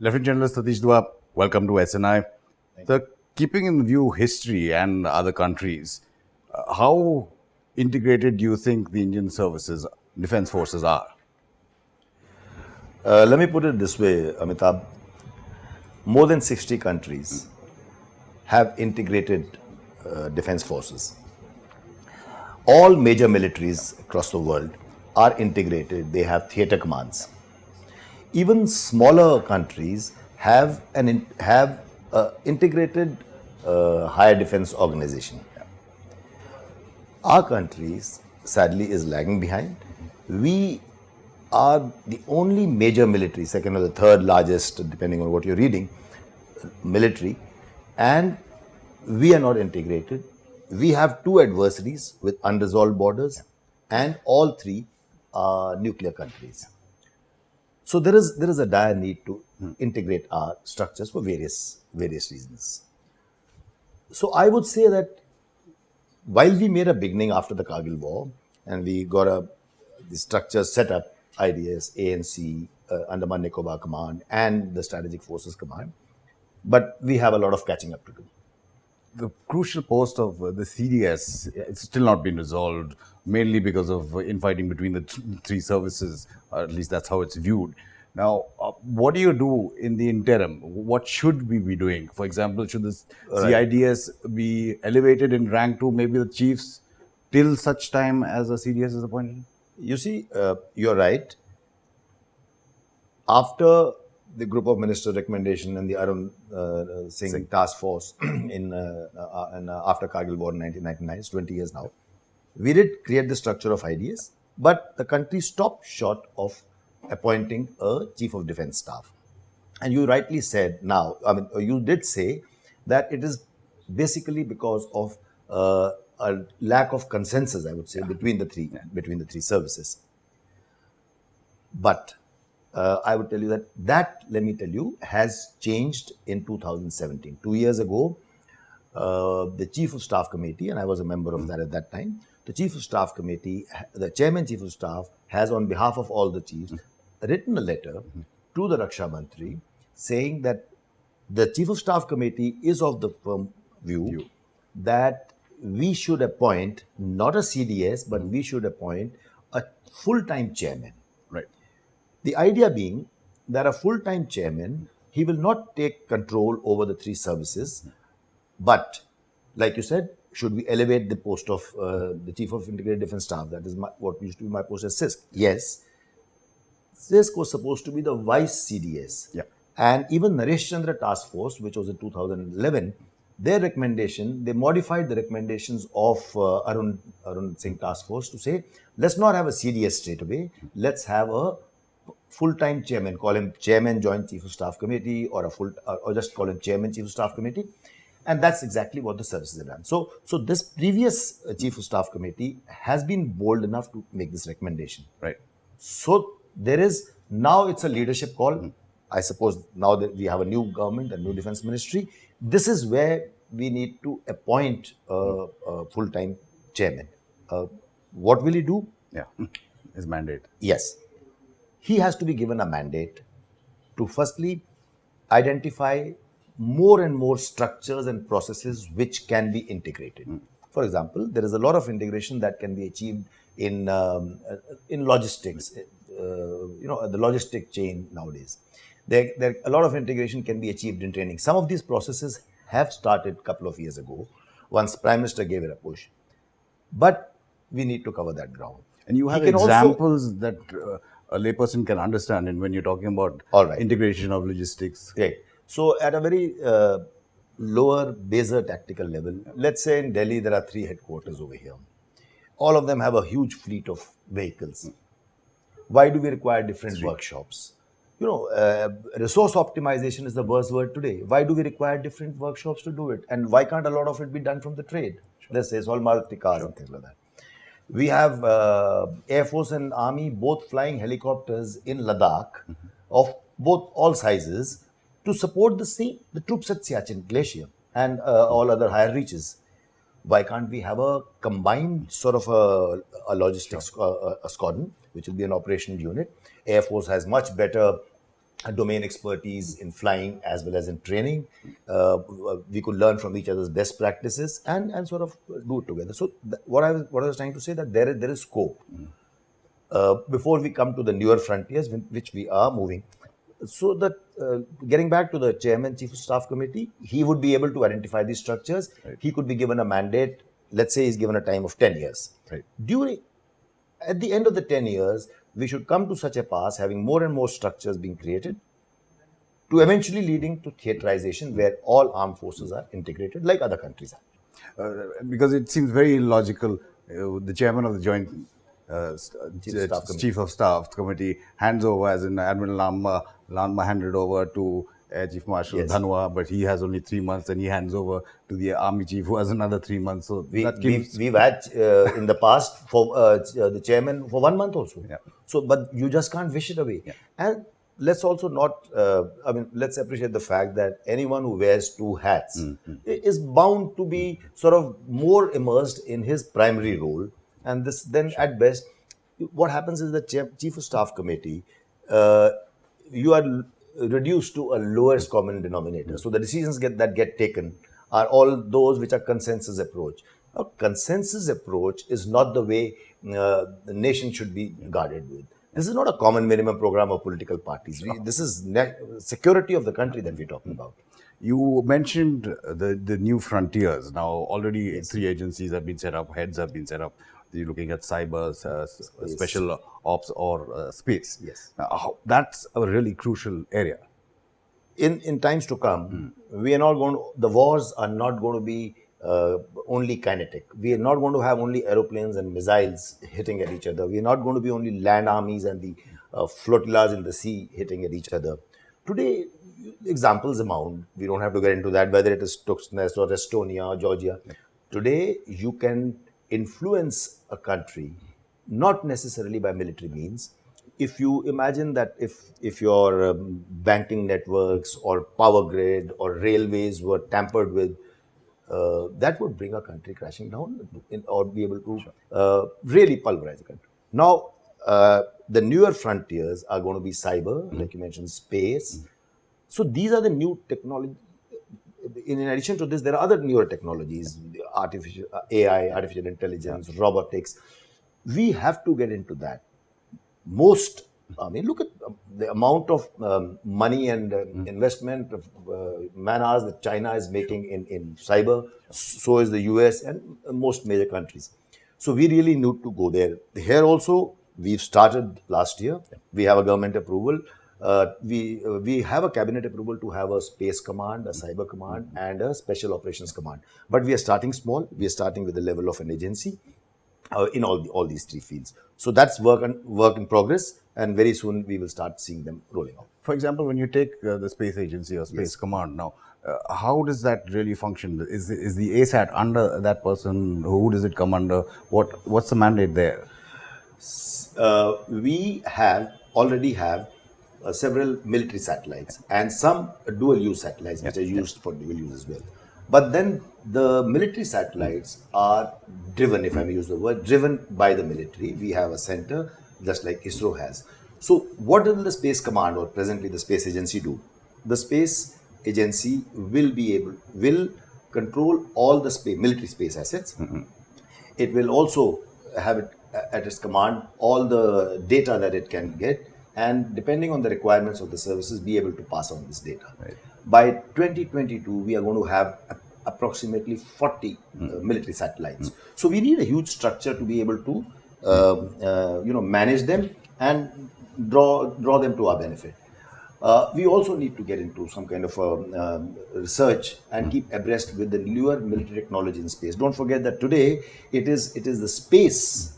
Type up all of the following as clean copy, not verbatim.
Lieutenant General Satish Dua, welcome to SNI. So, keeping in view history and other countries, how integrated do you think the Indian services, defense forces are? Let me put it this way, Amitabh. More than 60 countries have integrated defense forces. All major militaries across the world are integrated. They have theater commands. Even smaller countries have integrated higher defense organization. Our countries, sadly, is lagging behind. We are the only major military, second or the third largest, depending on what you're reading, military, and we are not integrated. We have two adversaries with unresolved borders, and all three are nuclear countries. So there is a dire need to integrate our structures for various reasons. So I would say that while we made a beginning after the Kargil War, and we got the structures set up, IDS, ANC, Andaman Nicobar Command, and the Strategic Forces Command, but we have a lot of catching up to do. The crucial post of the CDS, it's still not been resolved, mainly because of infighting between the three services, or at least that's how it's viewed. Now, what do you do in the interim? What should we be doing? For example, should the CIDS be elevated in rank to maybe the chiefs till such time as a CDS is appointed? You see, you're right. After the group of minister recommendation and the Arun Singh task force after Kargil War in 1999, it's 20 years now, we did create the structure of IDS, but the country stopped short of appointing a chief of defense staff. And you rightly said now, you did say that it is basically because of a lack of consensus, I would say, between the three services. But I would tell you that, let me tell you, has changed in 2017. 2 years ago, the Chief of Staff Committee, and I was a member of that at that time, the Chief of Staff Committee, the Chairman Chief of Staff, has on behalf of all the chiefs written a letter to the Raksha Mantri saying that the Chief of Staff Committee is of the firm view that we should appoint not a CDS, but we should appoint a full-time chairman. Right. The idea being that a full-time chairman, he will not take control over the three services, but like you said, should we elevate the post of the Chief of Integrated Defense Staff? That is what used to be my post as CISC. Yes, CISC was supposed to be the vice CDS. Yeah. And even Naresh Chandra Task Force, which was in 2011, their recommendation, they modified the recommendations of Arun Singh Task Force to say, let's not have a CDS straight away, let's have a full-time chairman, call him Chairman Joint Chief of Staff Committee, or just call him Chairman Chief of Staff Committee. And that's exactly what the services have done. So this previous Chief of Staff Committee has been bold enough to make this recommendation. Right. So now it's a leadership call. I suppose now that we have a new government, a new defense ministry, this is where we need to appoint a full-time chairman. What will he do? Yeah. His mandate. Yes. He has to be given a mandate to firstly identify more and more structures and processes which can be integrated. For example, there is a lot of integration that can be achieved in logistics, the logistic chain nowadays. A lot of integration can be achieved in training. Some of these processes have started a couple of years ago, once Prime Minister gave it a push. But we need to cover that ground. And you have examples that a layperson can understand, and when you're talking about integration of logistics. Right. So at a very lower, baser tactical level, let's say in Delhi there are 3 headquarters over here. All of them have a huge fleet of vehicles. Why do we require different workshops? Resource optimization is the buzzword today. Why do we require different workshops to do it? And why can't a lot of it be done from the trade? Let's say it's all Maruti cars and things like that. We have Air Force and Army both flying helicopters in Ladakh of all sizes to support the troops at Siachen Glacier and all other higher reaches. Why can't we have a combined sort of a logistics a squadron, which will be an operational unit? Air Force has much better a domain expertise in flying as well as in training. We could learn from each other's best practices and sort of do it together. So what I was trying to say that there is scope before we come to the newer frontiers, which we are moving. So that getting back to the chairman, chief of staff committee, he would be able to identify these structures. Right. He could be given a mandate. Let's say he's given a time of 10 years. Right. At the end of the 10 years, we should come to such a pass, having more and more structures being created, to eventually leading to theaterization, where all armed forces are integrated, like other countries are. Because it seems very illogical. The chairman of the joint chief of staff committee hands over, as in Admiral Lanma handed over to Air Chief Marshal Yes. Dhanwa, but he has only 3 months, and he hands over to the army chief, who has another 3 months. So We've had in the past for the chairman for 1 month also. Yeah. So, but you just can't wish it away. Yeah. And let's also not, let's appreciate the fact that anyone who wears two hats is bound to be sort of more immersed in his primary role. And this then at best, what happens is the chief of staff committee, you are reduced to a lowest common denominator. So the decisions that get taken are all those which are consensus approach. A consensus approach is not the way the nation should be guarded with. This is not a common minimum program of political parties. This is security of the country that we're talking about. You mentioned the new frontiers. Now, already 3 agencies have been set up, heads have been set up. You're looking at cyber, special ops, or space. Yes. Now, that's a really crucial area. In times to come, we are not going to, the wars are not going to be only kinetic. We are not going to have only aeroplanes and missiles hitting at each other. We are not going to be only land armies and the flotillas in the sea hitting at each other. Today, examples abound. We don't have to get into that, whether it is jointness or Estonia or Georgia. Today, you can influence a country not necessarily by military means. If you imagine that if your banking networks or power grid or railways were tampered with, that would bring a country crashing down or be able to really pulverize a country. Now, the newer frontiers are going to be cyber, like you mentioned, space. So these are the new technology. In addition to this, there are other newer technologies, artificial AI, artificial intelligence, robotics. We have to get into that. Look at the amount of money and investment of man-hours that China is making in cyber. So is the US and most major countries. So we really need to go there. Here also, we've started last year. We have a government approval. We have a cabinet approval to have a space command, a cyber command, and a special operations command. But we are starting small. We are starting with the level of an agency in all these 3 fields. So that's work in progress, and very soon we will start seeing them rolling out. For example, when you take the space agency or space command now, how does that really function? Is the ASAT under that person? Who does it come under? What's the mandate there? We already have several military satellites and some dual-use satellites which are used for dual use as well. But then the military satellites are driven, if I may use the word, driven by the military. We have a center just like ISRO has. So what will the Space Command or presently the Space Agency do? The Space Agency will control all the military space assets. It will also have it at its command all the data that it can get, and depending on the requirements of the services, be able to pass on this data. Right. By 2022, we are going to have approximately 40 military satellites. So we need a huge structure to be able to manage them and draw them to our benefit. We also need to get into some kind of research and keep abreast with the newer military technology in space. Don't forget that today it is the space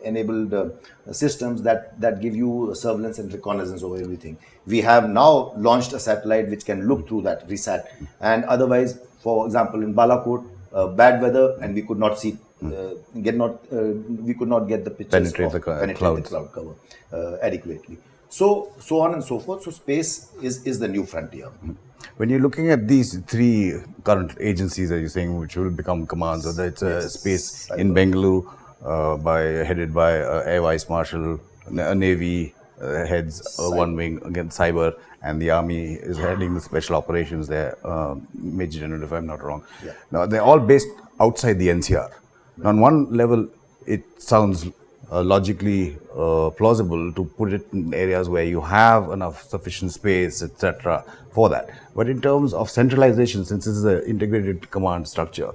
enabled systems that give you surveillance and reconnaissance over everything. We have now launched a satellite which can look through that resat, and otherwise, for example, in Balakot, bad weather, and we could not see. We could not get the pictures Penetrate the cloud cover adequately. So on and so forth. So space is the new frontier. When you're looking at these 3 current agencies, as you're saying, which will become commands, whether it's space in Bengaluru, headed by Air Vice Marshal, Navy heads one Cyber. wing against cyber, and the army is heading the special operations there, Major General, if I'm not wrong. Yeah. Now, they're all based outside the NCR. Now, on one level, it sounds logically plausible to put it in areas where you have enough sufficient space, etc., for that. But in terms of centralization, since this is an integrated command structure,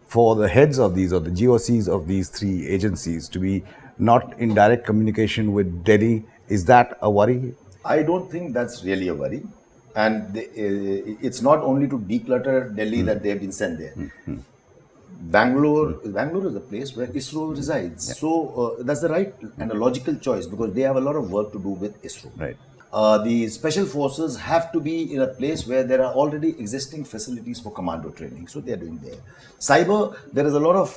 for the heads of these, or the GOCs of these three agencies, to be not in direct communication with Delhi, is that a worry? I don't think that's really a worry. And it's not only to declutter Delhi that they have been sent there. Bangalore is the place where ISRO resides. Yeah. So that's the right and a logical choice because they have a lot of work to do with ISRO. Right. The special forces have to be in a place where there are already existing facilities for commando training. So they are doing there. Cyber, there is a lot of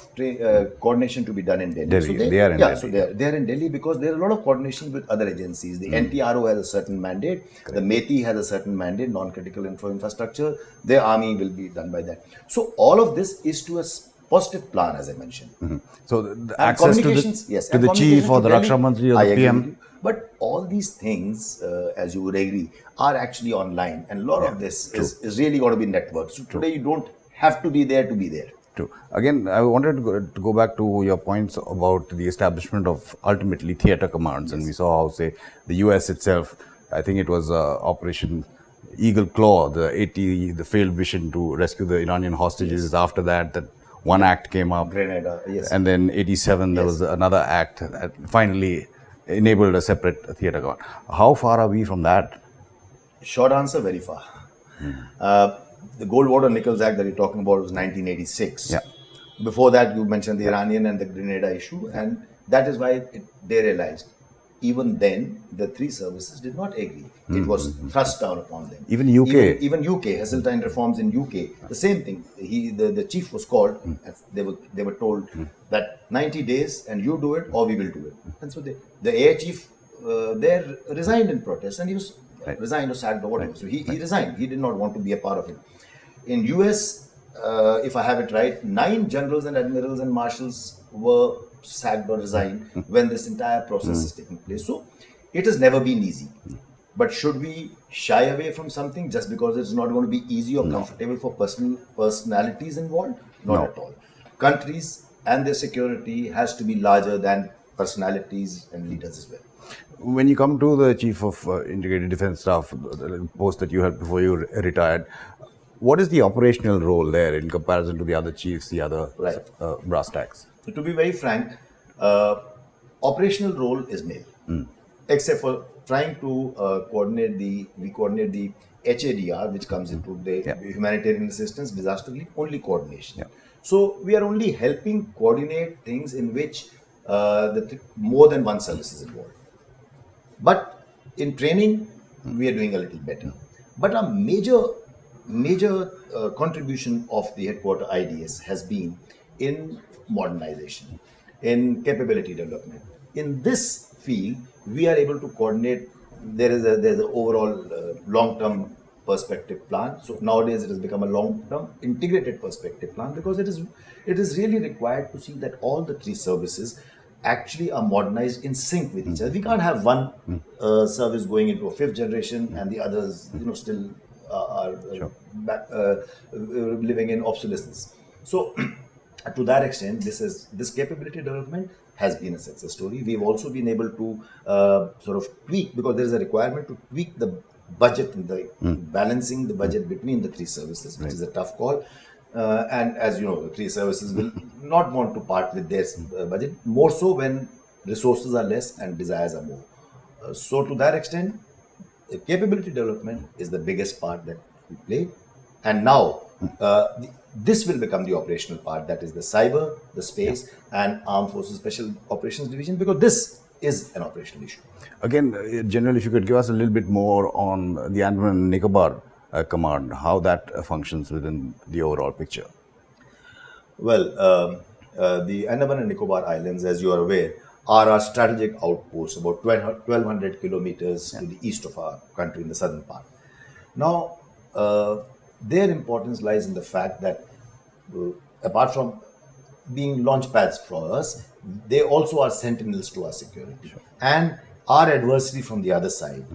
coordination to be done in Delhi. Delhi, So they are in yeah, Delhi. so they are in Delhi because there are a lot of coordination with other agencies. The NTRO has a certain mandate. The METI has a certain mandate, non-critical infrastructure. Their army will be done by that. So all of this is to a positive plan, as I mentioned. So the And access communications, yes, to and the chief communication or to the Delhi, Raksha Mantri or I the agree with PM. you. But all these things, as you would agree, are actually online, and a lot of this is really going to be networked. So today you don't have to be there to be there. True. Again, I wanted to go back to your points about the establishment of ultimately theater commands, and we saw how, say, the US itself, I think it was Operation Eagle Claw, the failed mission to rescue the Iranian hostages. Yes. After that, that one act came up, Grenada, yes. and then 87 there Yes. was another act that finally enabled a separate theater command. How far are we from that? Short answer, very far. The Goldwater Nichols Act that you're talking about was 1986. Yeah. Before that, you mentioned the Iranian and the Grenada issue, and that is why they realized. Even then, the three services did not agree. It was thrust down upon them. Even UK. Even UK, Heseltine reforms in UK, the same thing. The chief was called, and they were told that 90 days and you do it or we will do it. And so the air chief there resigned in protest, and he was resigned or sacked or whatever. So he resigned. He did not want to be a part of it. In US, if I have it right, 9 generals and admirals and marshals were sacked or resigned when this entire process is taking place. So it has never been easy. But should we shy away from something just because it's not going to be easy or comfortable for personalities involved? Not at all. Countries and their security has to be larger than personalities and leaders as well. When you come to the Chief of Integrated Defense Staff, the post that you had before you retired, what is the operational role there in comparison to the other chiefs, the other brass tacks? So to be very frank, operational role is nil, except for trying to coordinate the HADR, which comes into the humanitarian assistance, disaster relief, only coordination. Yeah. So we are only helping coordinate things in which more than one service is involved. But in training, we are doing a little better. But a major contribution of the headquarter IDS has been in modernization, in capability development. In this field, we are able to coordinate. There's an overall long-term perspective plan. So nowadays it has become a long-term integrated perspective plan because it is really required to see that all the three services actually are modernized in sync with each other. We can't have one service going into a 5th generation and the others, still are living in obsolescence. So, to that extent, this capability development has been a success story. We've also been able to sort of tweak because there is a requirement to tweak the budget and the balancing the budget between the three services, which is a tough call. And as you know, the three services will not want to part with their budget, more so when resources are less and desires are more. So to that extent, capability development is the biggest part that we play. And now, this will become the operational part, that is the cyber, the space, and Armed Forces Special Operations Division, because this is an operational issue. Again, General, if you could give us a little bit more on the Andaman and Nicobar command, how that functions within the overall picture. Well, the Andaman and Nicobar Islands, as you are aware, are our strategic outposts, about 1,200 kilometers to the east of our country in the southern part. Now, their importance lies in the fact that apart from being launch pads for us, they also are sentinels to our security. And our adversary from the other side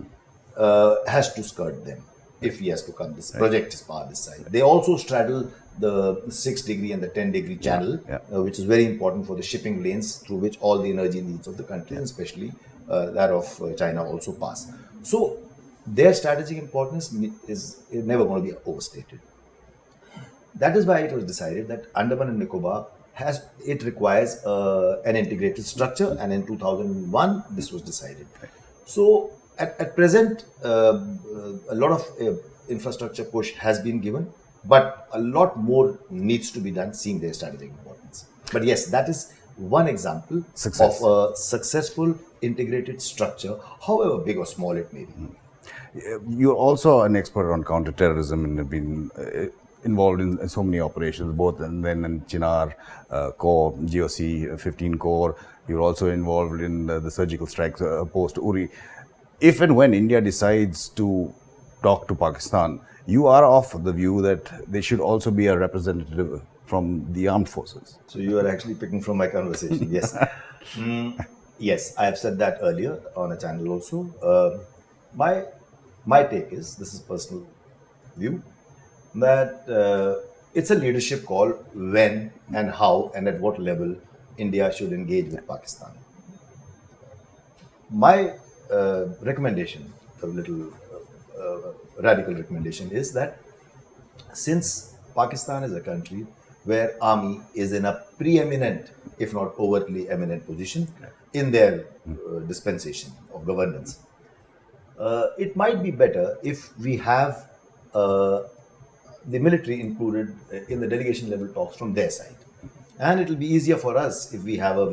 has to skirt them if he has to come. This project is part this side. They also straddle the 6 degree and the 10 degree channel, yeah. which is very important for the shipping lanes through which all the energy needs of the country, and especially that of China, also pass. So their strategic importance is never going to be overstated. That is why it was decided that Andaman and Nicobar requires an integrated structure, and in 2001 this was decided. So at present, a lot of infrastructure push has been given, but a lot more needs to be done, seeing their strategic importance. But yes, that is one example Success. of a successful integrated structure, however big or small it may be. You're also an expert on counterterrorism and have been involved in so many operations, both and then in Chinar Corps, GOC 15 Corps. You're also involved in the surgical strikes post Uri. If and when India decides to talk to Pakistan, you are of the view that there should also be a representative from the armed forces. So you are actually picking from my conversation. Yes. Yes, I have said that earlier on a channel also. My take is, this is personal view, that it's a leadership call when and how and at what level India should engage with Pakistan. My recommendation, a little radical recommendation, is that since Pakistan is a country where army is in a preeminent, if not overtly eminent position in their dispensation of governance, it might be better if we have the military included in the delegation level talks from their side. And it will be easier for us if we have a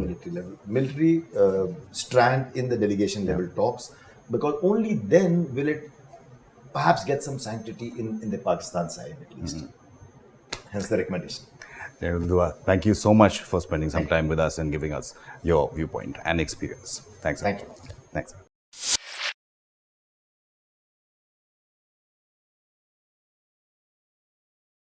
military strand in the delegation level talks, because only then will it perhaps get some sanctity in the Pakistan side at least. Hence the recommendation. Dua, thank you so much for spending some time with us and giving us your viewpoint and experience. Thanks. Thank you. Thanks.